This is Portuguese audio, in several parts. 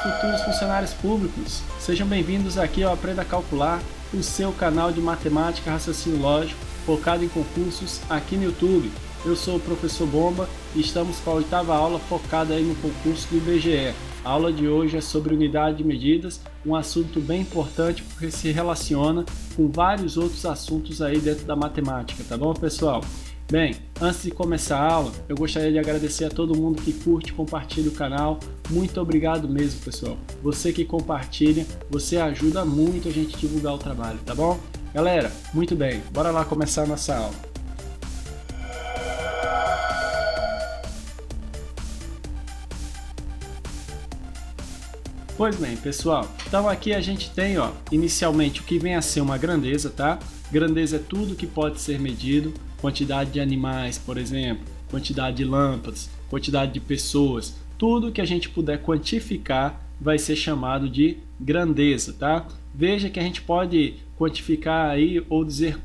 futuros funcionários públicos, sejam bem-vindos aqui ao Aprenda a Calcular, o seu canal de matemática e raciocínio lógico focado em concursos aqui no YouTube. Eu sou o professor Bomba e estamos com a 8ª aula focada aí no concurso do IBGE. A aula de hoje é sobre unidade de medidas, um assunto bem importante porque se relaciona com vários outros assuntos aí dentro da matemática, tá bom, pessoal? Bem, antes de começar a aula, eu gostaria de agradecer a todo mundo que curte e compartilha o canal. Muito obrigado mesmo, pessoal. Você que compartilha, você ajuda muito a gente a divulgar o trabalho, tá bom? Galera, muito bem, bora lá começar a nossa aula. Pois bem, pessoal, então aqui a gente tem, inicialmente o que vem a ser uma grandeza, tá? Grandeza é tudo que pode ser medido, quantidade de animais, por exemplo, quantidade de lâmpadas, quantidade de pessoas, tudo que a gente puder quantificar vai ser chamado de grandeza, tá? Veja que a gente pode quantificar aí ou dizer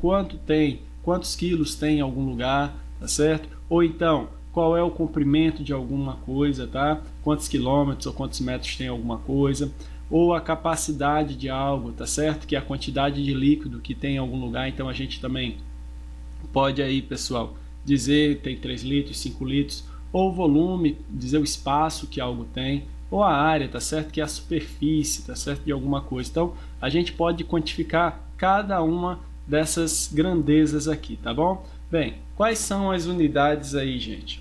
quantos quilos tem em algum lugar, tá certo? Ou então, qual é o comprimento de alguma coisa, tá? Quantos quilômetros ou quantos metros tem alguma coisa, ou a capacidade de algo, tá certo? Que é a quantidade de líquido que tem em algum lugar, então a gente também pode aí, pessoal, dizer tem 3 litros, 5 litros, ou o volume, dizer o espaço que algo tem, ou a área, tá certo? Que é a superfície, tá certo? De alguma coisa. Então, a gente pode quantificar cada uma dessas grandezas aqui, tá bom? Bem, quais são as unidades aí, gente?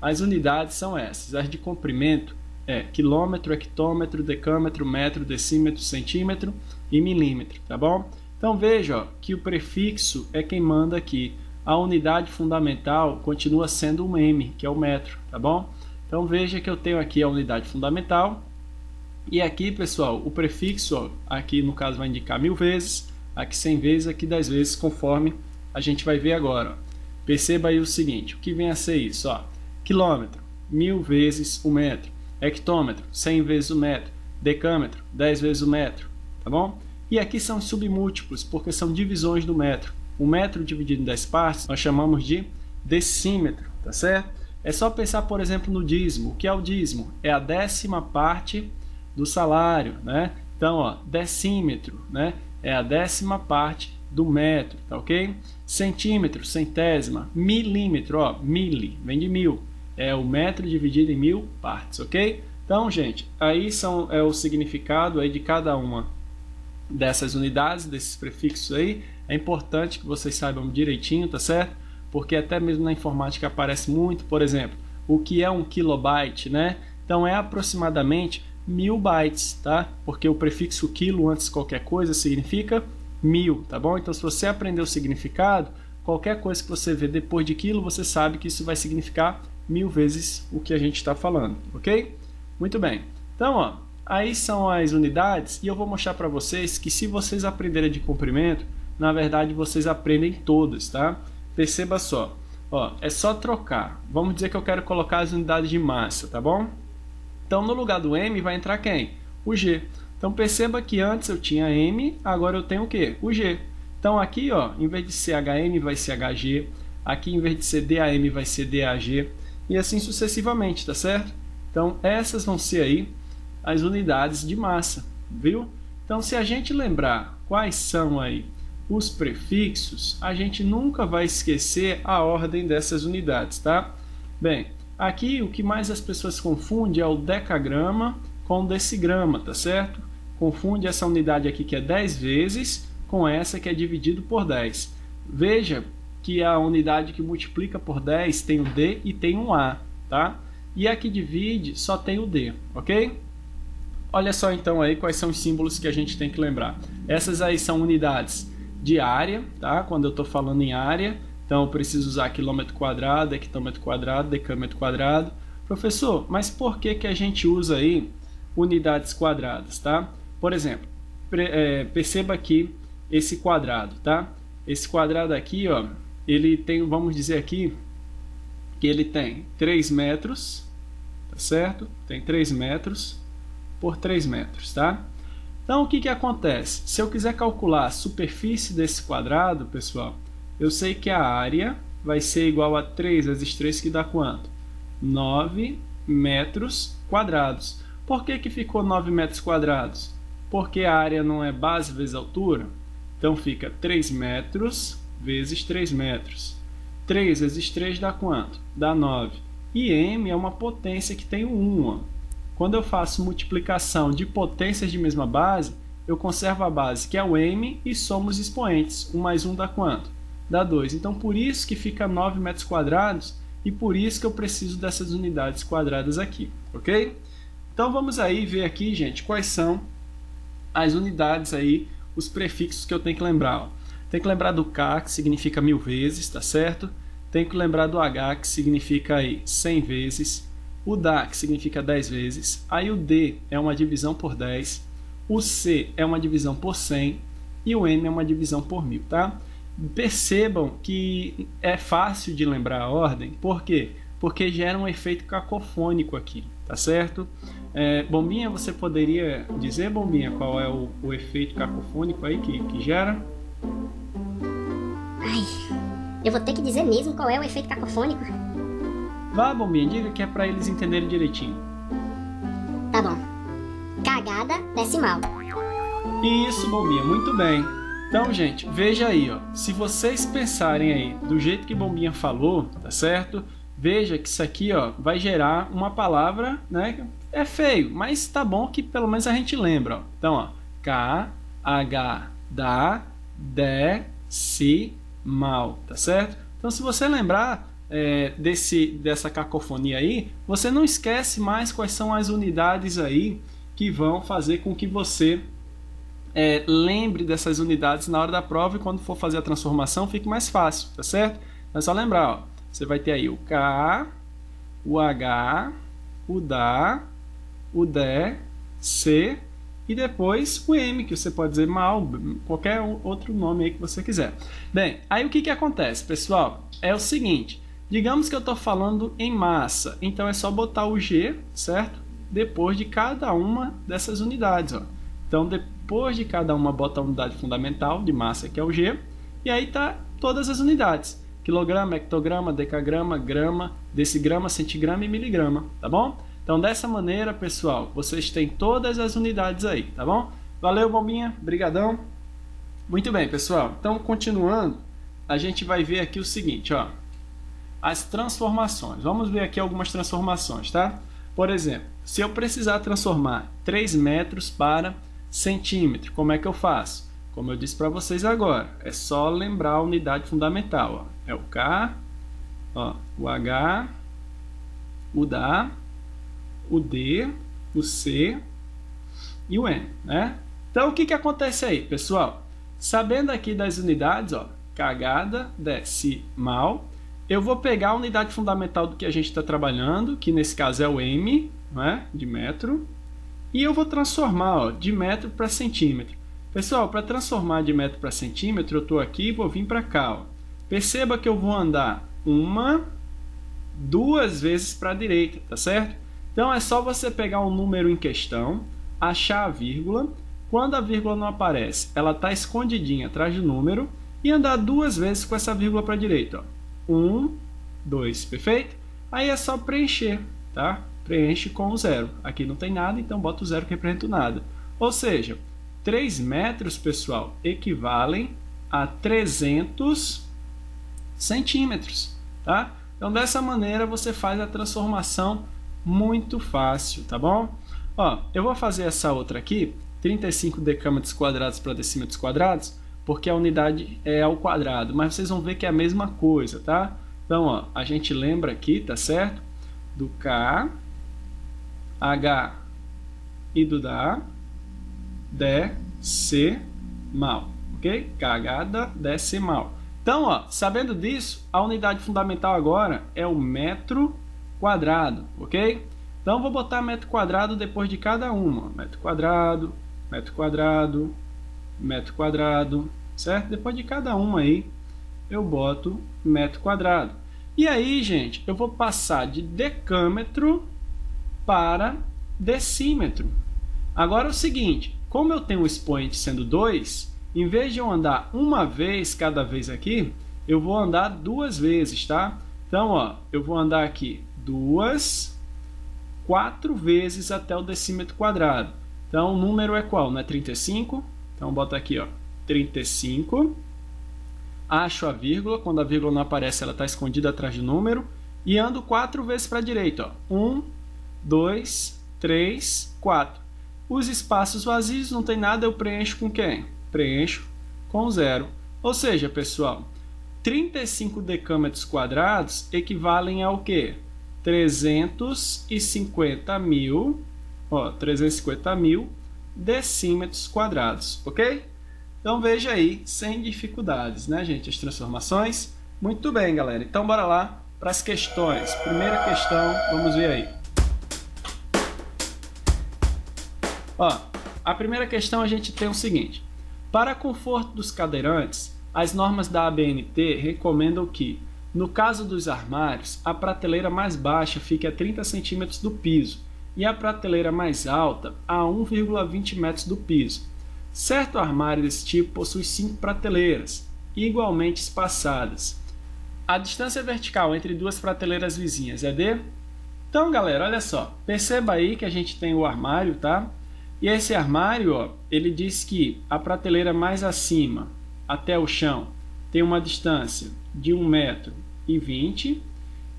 As unidades são essas. As de comprimento é quilômetro, hectômetro, decâmetro, metro, decímetro, centímetro e milímetro, tá bom? Então veja que o prefixo é quem manda aqui. A unidade fundamental continua sendo um m, que é o metro, tá bom? Então veja que eu tenho aqui a unidade fundamental e aqui, pessoal, o prefixo, aqui no caso vai indicar 1000 vezes, aqui 100 vezes, aqui 10 vezes, conforme a gente vai ver agora. Perceba aí o seguinte, o que vem a ser isso? Quilômetro, 1000 vezes o metro. Hectômetro, 100 vezes o metro. Decâmetro, 10 vezes o metro, tá bom? E aqui são submúltiplos, porque são divisões do metro. O metro dividido em 10 partes, nós chamamos de decímetro, tá certo? É só pensar, por exemplo, no dízimo. O que é o dízimo? É a 10ª parte do salário, né? Então, decímetro, né? É a 10ª parte do metro, tá ok? Centímetro, centésima. Milímetro, mili, vem de 1000. É o metro dividido em 1000 partes, ok? Então, gente, aí é o significado aí de cada uma dessas unidades, desses prefixos aí. É importante que vocês saibam direitinho, tá certo? Porque até mesmo na informática aparece muito, por exemplo, o que é um kilobyte, né? Então é aproximadamente 1000 bytes, tá? Porque o prefixo quilo antes de qualquer coisa significa 1000, tá bom? Então se você aprender o significado, qualquer coisa que você vê depois de quilo, você sabe que isso vai significar 1000 vezes o que a gente está falando, ok? Muito bem. Então, aí são as unidades e eu vou mostrar para vocês que se vocês aprenderem de comprimento, na verdade vocês aprendem todas, tá? Perceba só, é só trocar. Vamos dizer que eu quero colocar as unidades de massa, tá bom? Então no lugar do m vai entrar quem? O g. Então perceba que antes eu tinha m, agora eu tenho o quê? O g. Então aqui, em vez de ser hm vai ser hg, aqui em vez de ser dam vai ser dag e assim sucessivamente, tá certo? Então essas vão ser aí as unidades de massa, viu? Então se a gente lembrar quais são aí os prefixos, a gente nunca vai esquecer a ordem dessas unidades, tá? Bem, aqui o que mais as pessoas confundem é o decagrama com o decigrama, tá certo? Confunde essa unidade aqui que é 10 vezes com essa que é dividido por 10. Veja que a unidade que multiplica por 10 tem um D e tem um A, tá? E a que divide só tem o D, ok? Olha só então aí quais são os símbolos que a gente tem que lembrar. Essas aí são unidades de área, tá? Quando eu estou falando em área, então eu preciso usar quilômetro quadrado, hectômetro quadrado, decâmetro quadrado. Professor, mas por que a gente usa aí unidades quadradas, tá? Por exemplo, perceba aqui esse quadrado, tá? Esse quadrado aqui, ele tem, vamos dizer aqui, que ele tem 3 metros, tá certo? Tem 3 metros por 3 metros, tá? Então, o que acontece? Se eu quiser calcular a superfície desse quadrado, pessoal, eu sei que a área vai ser igual a 3 vezes 3, que dá quanto? 9 metros quadrados. Por que ficou 9 metros quadrados? Porque a área não é base vezes altura. Então fica 3 metros vezes 3 metros. 3 vezes 3 dá quanto? Dá 9. E m é uma potência que tem o 1. Ó. Quando eu faço multiplicação de potências de mesma base, eu conservo a base, que é o m, e somo os expoentes. 1 mais 1 dá quanto? Dá 2. Então, por isso que fica 9 metros quadrados, e por isso que eu preciso dessas unidades quadradas aqui, ok? Então, vamos aí ver aqui, gente, quais são as unidades aí, os prefixos que eu tenho que lembrar. Ó. Tem que lembrar do K, que significa 1000 vezes, tá certo? Tem que lembrar do H, que significa aí 100 vezes. O DA, que significa 10 vezes. Aí o D é uma divisão por 10. O C é uma divisão por 100. E o M é uma divisão por 1000, tá? Percebam que é fácil de lembrar a ordem. Por quê? Porque gera um efeito cacofônico aqui, tá certo? Bombinha, você poderia dizer, Bombinha, qual é o efeito cacofônico aí que gera? Ai, eu vou ter que dizer mesmo qual é o efeito cacofônico? Vá, Bombinha, diga que é para eles entenderem direitinho. Tá bom. Cagada decimal. Isso, Bombinha, muito bem. Então, gente, veja aí, ó. Se vocês pensarem aí do jeito que Bombinha falou, tá certo? Veja que isso aqui, ó, vai gerar uma palavra, né? É feio, mas tá bom que pelo menos a gente lembra, ó. Então, ó, K, H, da, de, si, mal, tá certo? Então, se você lembrar dessa cacofonia aí, você não esquece mais quais são as unidades aí que vão fazer com que você lembre dessas unidades na hora da prova, e quando for fazer a transformação fique mais fácil, tá certo? É só lembrar, ó, você vai ter aí o K, o H, o da, o de, C e depois o M, que você pode dizer mal, qualquer outro nome aí que você quiser. Bem, aí o que acontece, pessoal? É o seguinte, digamos que eu estou falando em massa, então é só botar o G, certo? Depois de cada uma dessas unidades, ó. Então, depois de cada uma, bota a unidade fundamental de massa, que é o G, e aí tá todas as unidades. Quilograma, hectograma, decagrama, grama, decigrama, centigrama e miligrama, tá bom? Então, dessa maneira, pessoal, vocês têm todas as unidades aí, tá bom? Valeu, Bombinha, brigadão. Muito bem, pessoal. Então, continuando, a gente vai ver aqui o seguinte, ó. As transformações. Vamos ver aqui algumas transformações, tá? Por exemplo, se eu precisar transformar 3 metros para centímetro, como é que eu faço? Como eu disse para vocês agora, é só lembrar a unidade fundamental. Ó. É o K, ó, o H, o da, o D, o C e o M, né? Então, o que acontece aí, pessoal? Sabendo aqui das unidades, ó, cagada, decimal, eu vou pegar a unidade fundamental do que a gente está trabalhando, que nesse caso é o M, né, de metro, e eu vou transformar, ó, de metro para centímetro. Pessoal, para transformar de metro para centímetro, eu estou aqui e vou vir para cá. Ó. Perceba que eu vou andar 1, 2 vezes para a direita, tá certo? Então é só você pegar o número em questão, achar a vírgula. Quando a vírgula não aparece, ela está escondidinha atrás do número, e andar 2 vezes com essa vírgula para a direita. Ó. 1, 2, perfeito? Aí é só preencher, tá? Preenche com o 0. Aqui não tem nada, então bota o 0 que representa o nada. Ou seja, 3 metros, pessoal, equivalem a 300 centímetros, tá? Então, dessa maneira, você faz a transformação muito fácil, tá bom? Ó, eu vou fazer essa outra aqui, 35 decâmetros quadrados para decímetros quadrados, porque a unidade é ao quadrado, mas vocês vão ver que é a mesma coisa, tá? Então, ó, a gente lembra aqui, tá certo? Do K, H e do da, decimal, ok? Cagada decimal. Então, ó, sabendo disso, a unidade fundamental agora é o metro quadrado, ok? Então, vou botar metro quadrado depois de cada uma. Metro quadrado, metro quadrado, metro quadrado, certo? Depois de cada uma aí, eu boto metro quadrado. E aí, gente, eu vou passar de decâmetro para decímetro. Agora é o seguinte, como eu tenho o expoente sendo 2, em vez de eu andar uma vez cada vez aqui, eu vou andar 2 vezes, tá? Então, ó, eu vou andar aqui 2, 4 vezes até o decímetro quadrado. Então, o número é qual? Não é 35? Então, bota aqui, ó, 35. Acho a vírgula. Quando a vírgula não aparece, ela está escondida atrás do número. E ando 4 vezes para a direita. 1, 2, 3, 4. Os espaços vazios, não tem nada, eu preencho com quem? Preencho com 0. Ou seja, pessoal, 35 decâmetros quadrados equivalem ao quê? 350 mil decímetros quadrados, ok? Então veja aí, sem dificuldades, né, gente, as transformações. Muito bem, galera. Então bora lá para as questões. Primeira questão, vamos ver aí. Ó, a primeira questão a gente tem o seguinte: para conforto dos cadeirantes, as normas da ABNT recomendam que, no caso dos armários, a prateleira mais baixa fique a 30 centímetros do piso e a prateleira mais alta a 1,20 metros do piso. Certo armário desse tipo possui 5 prateleiras, igualmente espaçadas. A distância vertical entre duas prateleiras vizinhas é de... Então, galera, olha só, perceba aí que a gente tem o armário, tá? E esse armário, ó, ele diz que a prateleira mais acima, até o chão, tem uma distância de 1,20 m,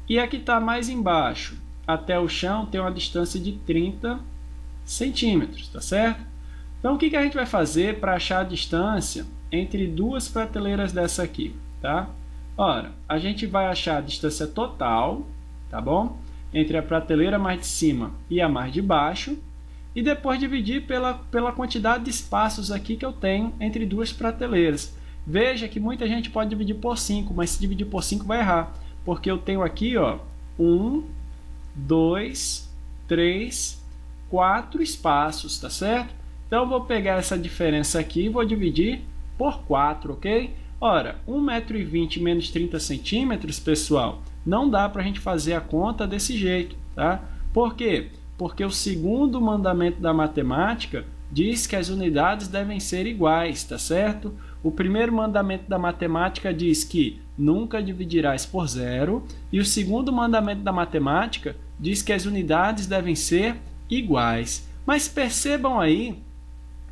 e a que está mais embaixo, até o chão, tem uma distância de 30 centímetros, tá certo? Então, o que a gente vai fazer para achar a distância entre duas prateleiras dessa aqui, tá? Ora, a gente vai achar a distância total, tá bom? Entre a prateleira mais de cima e a mais de baixo, e depois dividir pela quantidade de espaços aqui que eu tenho entre duas prateleiras. Veja que muita gente pode dividir por 5, mas se dividir por 5 vai errar, porque eu tenho aqui, ó, 1, 2, 3, 4 espaços, tá certo? Então eu vou pegar essa diferença aqui e vou dividir por 4, ok? Ora, 1,20 m menos 30 centímetros, pessoal, não dá para a gente fazer a conta desse jeito, tá? Por quê? Porque o segundo mandamento da matemática diz que as unidades devem ser iguais, tá certo? O primeiro mandamento da matemática diz que nunca dividirás por 0, e o segundo mandamento da matemática diz que as unidades devem ser iguais. Mas percebam aí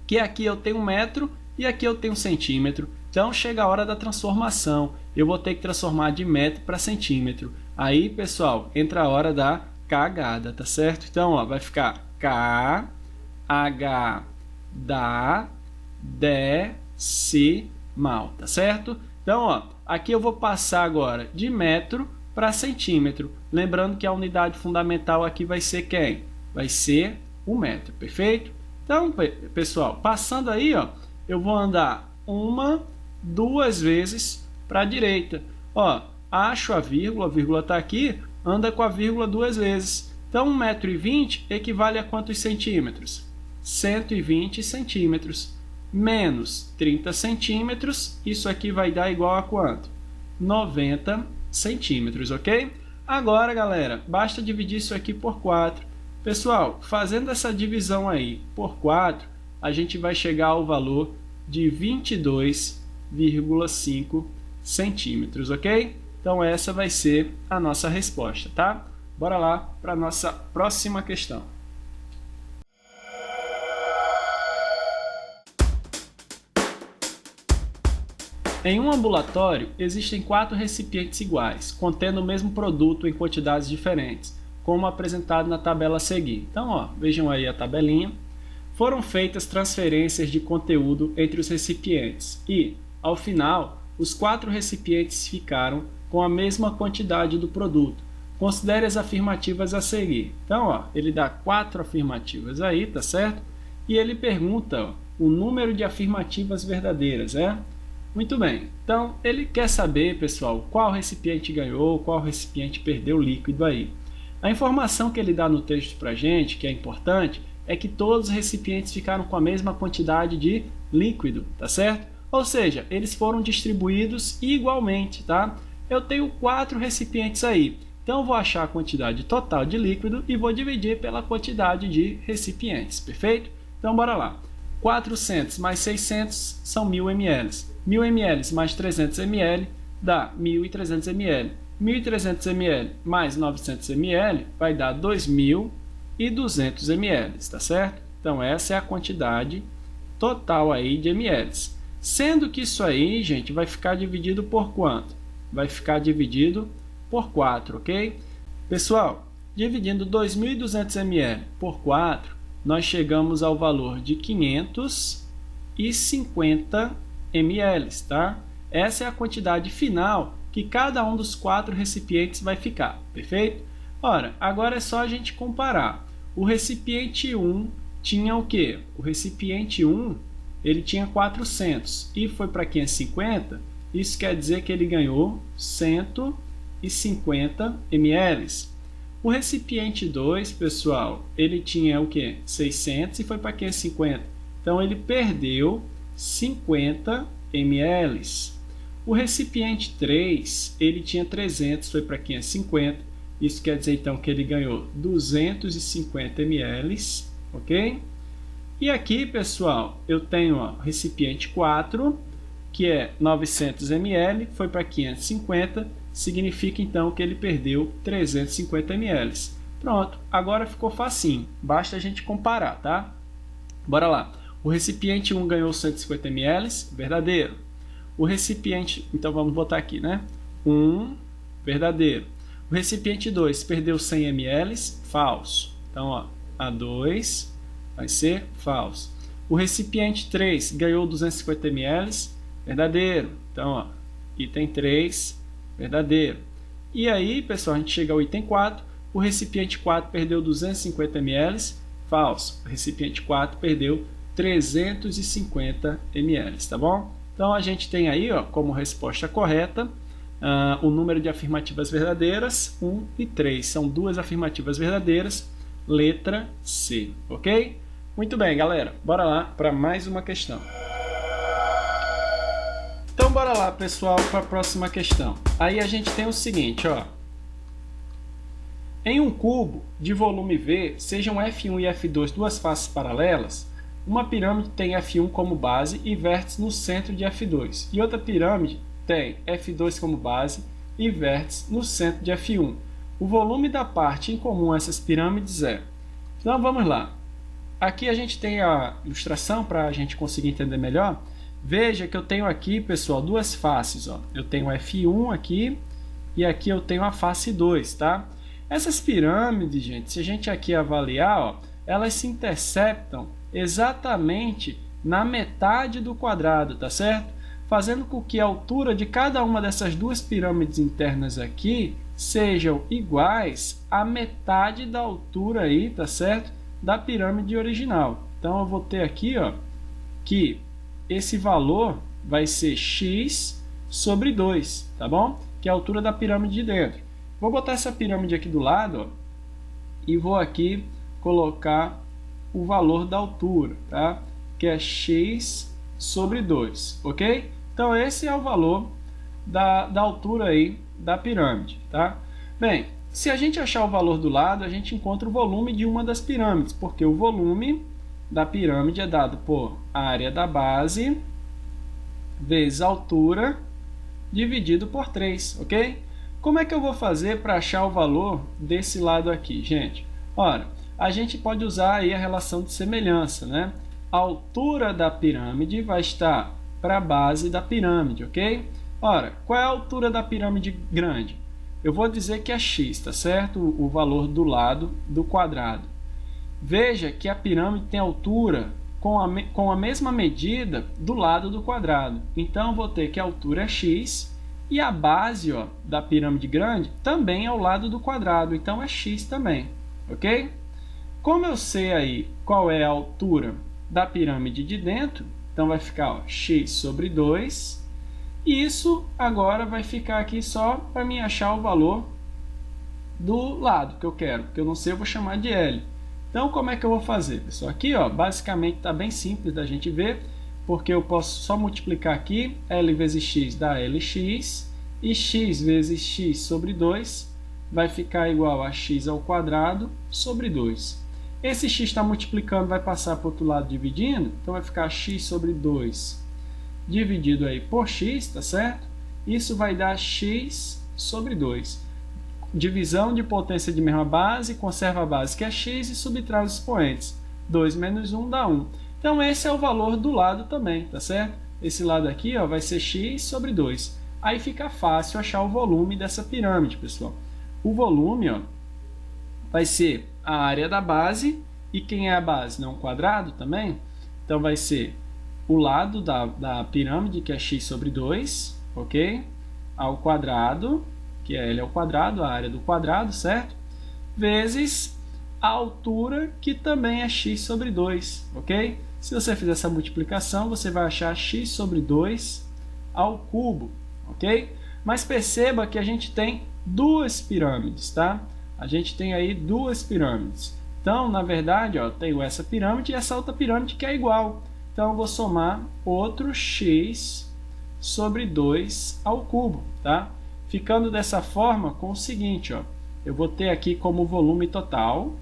que aqui eu tenho 1 metro e aqui eu tenho 1 centímetro. Então chega a hora da transformação. Eu vou ter que transformar de metro para centímetro. Aí, pessoal, entra a hora da cagada, tá certo? Então, ó, vai ficar K, H, da, decimal, tá certo? Então, ó, aqui eu vou passar agora de metro para centímetro. Lembrando que a unidade fundamental aqui vai ser quem? Vai ser o metro, perfeito? Então, pessoal, passando aí, ó, eu vou andar 1, 2 vezes para a direita. Ó, acho a vírgula está aqui, anda com a vírgula 2 vezes. Então, 1,20 m equivale a quantos centímetros? 120 centímetros. Menos 30 centímetros, isso aqui vai dar igual a quanto? 90 centímetros, ok? Agora, galera, basta dividir isso aqui por 4. Pessoal, fazendo essa divisão aí por 4, a gente vai chegar ao valor de 22,5 centímetros, ok? Então essa vai ser a nossa resposta, tá? Bora lá para a nossa próxima questão. Em um ambulatório, existem 4 recipientes iguais, contendo o mesmo produto em quantidades diferentes, como apresentado na tabela a seguir. Então, ó, vejam aí a tabelinha. Foram feitas transferências de conteúdo entre os recipientes e, ao final, os 4 recipientes ficaram com a mesma quantidade do produto. Considere as afirmativas a seguir. Então, ó, ele dá 4 afirmativas aí, tá certo? E ele pergunta, ó, o número de afirmativas verdadeiras, Muito bem. Então, ele quer saber, pessoal, qual recipiente ganhou, qual recipiente perdeu líquido aí. A informação que ele dá no texto pra gente, que é importante, é que todos os recipientes ficaram com a mesma quantidade de líquido, tá certo? Ou seja, eles foram distribuídos igualmente, tá? Eu tenho 4 recipientes aí, então eu vou achar a quantidade total de líquido e vou dividir pela quantidade de recipientes, perfeito? Então bora lá. 400 mais 600 são 1.000 ml. 1.000 ml mais 300 ml dá 1.300 ml. 1.300 ml mais 900 ml vai dar 2.000 e 200 ml, tá certo? Então essa é a quantidade total aí de ml. Sendo que isso aí, gente, vai ficar dividido por quanto? Vai ficar dividido por 4, ok? Pessoal, dividindo 2.200 ml por 4, nós chegamos ao valor de 550 ml, tá? Essa é a quantidade final que cada um dos 4 recipientes vai ficar, perfeito? Ora, agora é só a gente comparar. O recipiente 1 tinha o quê? O recipiente 1, ele tinha 400 e foi para 550, isso quer dizer que ele ganhou 150 ml. O recipiente 2, pessoal, ele tinha o quê? 600 e foi para 550, então ele perdeu 50 ml. O recipiente 3, ele tinha 300, foi para 550, isso quer dizer então que ele ganhou 250 ml, ok? E aqui, pessoal, eu tenho o recipiente 4, que é 900 ml, foi para 550, significa então que ele perdeu 350 ml. Pronto, agora ficou facinho, basta a gente comparar, tá? Bora lá. O recipiente 1 ganhou 150 ml, verdadeiro. O recipiente, então vamos botar aqui, né? 1, verdadeiro. O recipiente 2 perdeu 100 ml, falso. Então, ó, A2 vai ser falso. O recipiente 3 ganhou 250 ml, verdadeiro. Então, ó, item 3, verdadeiro. E aí, pessoal, a gente chega ao item 4. O recipiente 4 perdeu 250 ml, falso. O recipiente 4 perdeu 350 ml, tá bom? Então, a gente tem aí, ó, como resposta correta, o número de afirmativas verdadeiras, 1 e 3. São 2 afirmativas verdadeiras, letra C, ok? Muito bem, galera. Bora lá para mais uma questão. Então, bora lá, pessoal, para a próxima questão. Aí a gente tem o seguinte, ó. Em um cubo de volume V, sejam F1 e F2 duas faces paralelas, uma pirâmide tem F1 como base e vértice no centro de F2, e outra pirâmide tem F2 como base e vértice no centro de F1. O volume da parte em comum a essas pirâmides é... Então, vamos lá. Aqui a gente tem a ilustração para a gente conseguir entender melhor. Veja que eu tenho aqui, pessoal, duas faces. Ó. Eu tenho F1 aqui e aqui eu tenho a face 2, tá? Essas pirâmides, gente, se a gente aqui avaliar, ó, elas se interceptam exatamente na metade do quadrado, tá certo? Fazendo com que a altura de cada uma dessas duas pirâmides internas aqui sejam iguais à metade da altura aí, tá certo? Da pirâmide original. Então eu vou ter aqui, ó, que esse valor vai ser x sobre 2, tá bom? Que é a altura da pirâmide de dentro. Vou botar essa pirâmide aqui do lado, ó, e vou aqui colocar o valor da altura, tá? Que é x sobre 2, ok? Então esse é o valor da altura aí da pirâmide, tá? Bem, se a gente achar o valor do lado, a gente encontra o volume de uma das pirâmides, porque o volume da pirâmide é dado por área da base vezes a altura dividido por 3, ok? Como é que eu vou fazer para achar o valor desse lado aqui, gente? Ora, a gente pode usar aí a relação de semelhança, né? A altura da pirâmide vai estar para a base da pirâmide, ok? Ora, qual é a altura da pirâmide grande? Eu vou dizer que é x, tá certo? O valor do lado do quadrado. Veja que a pirâmide tem altura com a mesma medida do lado do quadrado. Então, eu vou ter que a altura é x e a base, ó, da pirâmide grande também é ao lado do quadrado. Então, é x também, ok? Como eu sei aí qual é a altura da pirâmide de dentro, então vai ficar, ó, x sobre 2. E isso agora vai ficar aqui só para mim achar o valor do lado que eu quero, porque eu não sei, eu vou chamar de L. Então, como é que eu vou fazer, pessoal? Aqui, ó, basicamente está bem simples da gente ver, porque eu posso só multiplicar aqui, L vezes x dá Lx, e x vezes x sobre 2 vai ficar igual a x ao quadrado sobre 2. Esse x está multiplicando, vai passar para o outro lado dividindo, então vai ficar x sobre 2 dividido aí por x, tá certo? Isso vai dar x sobre 2. divisão de potência de mesma base, conserva a base que é x e subtrai os expoentes. 2 menos 1 dá 1. Então esse é o valor do lado também, tá certo? Esse lado aqui, ó, vai ser x sobre 2. Aí fica fácil achar o volume dessa pirâmide, pessoal. O volume, ó, vai ser a área da base, e quem é a base? Não, um quadrado também? Então vai ser o lado da pirâmide, que é x sobre 2, ok? Ao quadrado, que é L ao quadrado, a área do quadrado, certo? Vezes a altura, que também é x sobre 2, ok? Se você fizer essa multiplicação, você vai achar x sobre 2 ao cubo, ok? Mas perceba que a gente tem duas pirâmides, tá? A gente tem aí duas pirâmides. Então, na verdade, ó, tenho essa pirâmide e essa outra pirâmide que é igual. Então, eu vou somar outro x sobre 2 ao cubo, tá? Ficando dessa forma com o seguinte, ó, eu vou ter aqui como volume total,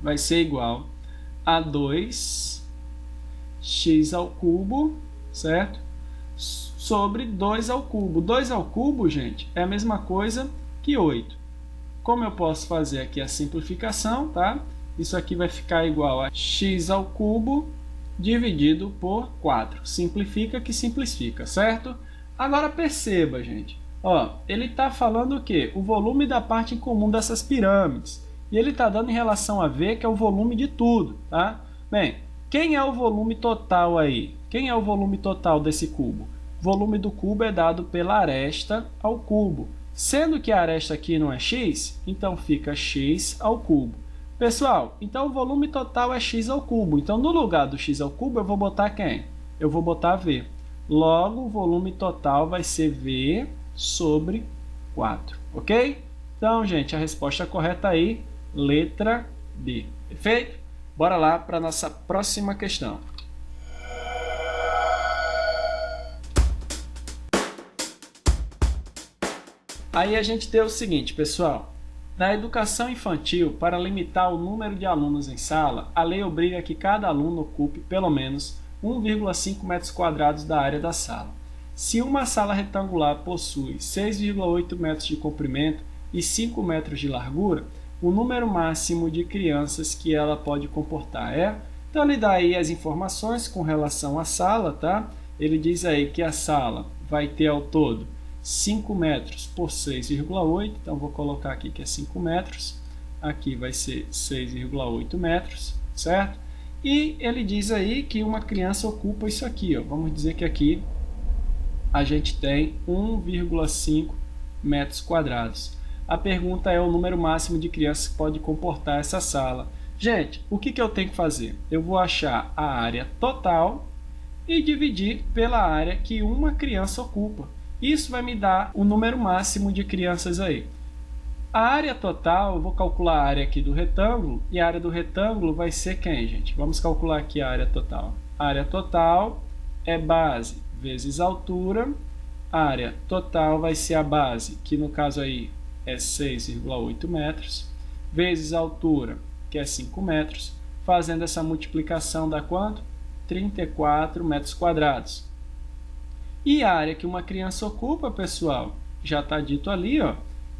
vai ser igual a 2x ao cubo, certo? Sobre 2 ao cubo. 2 ao cubo, gente, é a mesma coisa que 8. Como eu posso fazer aqui a simplificação, tá? Isso aqui vai ficar igual a x ao cubo dividido por 4. Simplifica que simplifica, certo? Agora perceba, gente. Ó, ele está falando o quê? O volume da parte em comum dessas pirâmides. E ele está dando em relação a V, que é o volume de tudo, tá? Bem, quem é o volume total aí? Quem é o volume total desse cubo? O volume do cubo é dado pela aresta ao cubo. Sendo que a aresta aqui não é x, então fica x ao cubo. Pessoal, então o volume total é x ao cubo. Então, no lugar do x ao cubo, eu vou botar quem? Eu vou botar V. Logo, o volume total vai ser V sobre 4, ok? Então, gente, a resposta correta aí, letra B. Perfeito? Bora lá para a nossa próxima questão. Aí a gente tem o seguinte, pessoal. Na educação infantil, para limitar o número de alunos em sala, a lei obriga que cada aluno ocupe pelo menos 1,5 metros quadrados da área da sala. Se uma sala retangular possui 6,8 metros de comprimento e 5 metros de largura, o número máximo de crianças que ela pode comportar é... Então ele dá aí as informações com relação à sala, tá? Ele diz aí que a sala vai ter ao todo 5 metros por 6,8, então vou colocar aqui que é 5 metros, aqui vai ser 6,8 metros, certo? E ele diz aí que uma criança ocupa isso aqui, ó. Vamos dizer que aqui a gente tem 1,5 metros quadrados. A pergunta é o número máximo de crianças que pode comportar essa sala. Gente, o que eu tenho que fazer? Eu vou achar a área total e dividir pela área que uma criança ocupa. Isso vai me dar o número máximo de crianças aí. A área total, eu vou calcular a área aqui do retângulo, e a área do retângulo vai ser quem, gente? Vamos calcular aqui a área total. A área total é base vezes altura. A área total vai ser a base, que no caso aí é 6,8 metros, vezes a altura, que é 5 metros. Fazendo essa multiplicação dá quanto? 34 metros quadrados. E a área que uma criança ocupa, pessoal, já está dito ali, ó,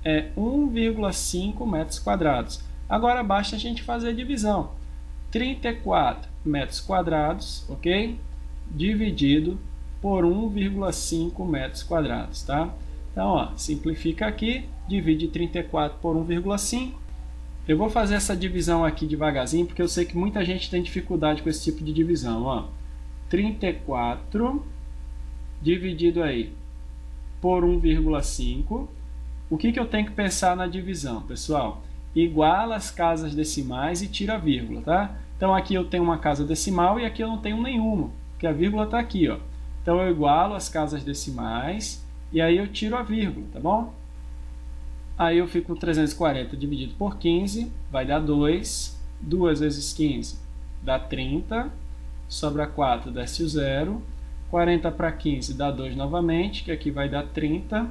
é 1,5 metros quadrados. Agora basta a gente fazer a divisão. 34 metros quadrados, ok? Dividido por 1,5 metros quadrados, tá? Então, ó, simplifica aqui, divide 34 por 1,5. Eu vou fazer essa divisão aqui devagarzinho, porque eu sei que muita gente tem dificuldade com esse tipo de divisão, ó. 34 dividido aí por 1,5. O que eu tenho que pensar na divisão, pessoal? Iguala as casas decimais e tira a vírgula, tá? Então aqui eu tenho uma casa decimal e aqui eu não tenho nenhuma, porque a vírgula está aqui, ó. Então eu igualo as casas decimais e aí eu tiro a vírgula, tá bom? Aí eu fico com 340 dividido por 15, vai dar 2. 2 vezes 15 dá 30, sobra 4, desce o 0. 40 para 15 dá 2 novamente, que aqui vai dar 30,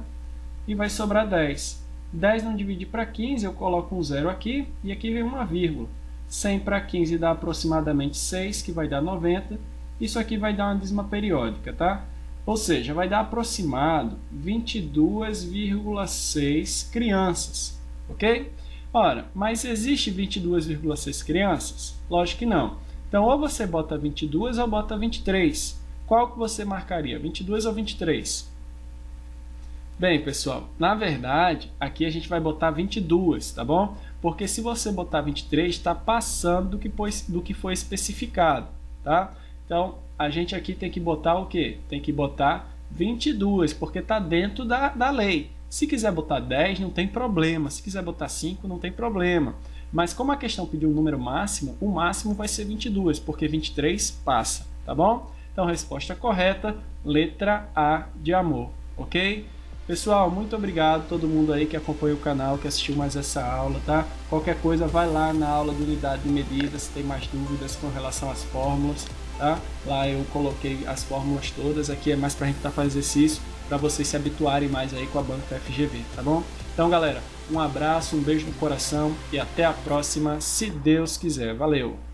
e vai sobrar 10. 10 não divide para 15, eu coloco um 0 aqui, e aqui vem uma vírgula. 100 para 15 dá aproximadamente 6, que vai dar 90. Isso aqui vai dar uma dízima periódica, tá? Ou seja, vai dar aproximado 22,6 crianças, ok? Ora, mas existe 22,6 crianças? Lógico que não. Então, ou você bota 22 ou bota 23. Qual que você marcaria, 22 ou 23? Bem, pessoal, na verdade, aqui a gente vai botar 22, tá bom? Porque se você botar 23, está passando do que foi especificado, tá? Então, a gente aqui tem que botar o quê? Tem que botar 22, porque está dentro da lei. Se quiser botar 10, não tem problema. Se quiser botar 5, não tem problema. Mas como a questão pediu um número máximo, o máximo vai ser 22, porque 23 passa, tá bom? Então, resposta correta, letra A de amor, ok? Pessoal, muito obrigado a todo mundo aí que acompanha o canal, que assistiu mais essa aula, tá? Qualquer coisa, vai lá na aula de unidade de medida, se tem mais dúvidas com relação às fórmulas, tá? Lá eu coloquei as fórmulas todas, aqui é mais pra gente estar fazendo exercício, para vocês se habituarem mais aí com a banca FGV, tá bom? Então, galera, um abraço, um beijo no coração e até a próxima, se Deus quiser. Valeu!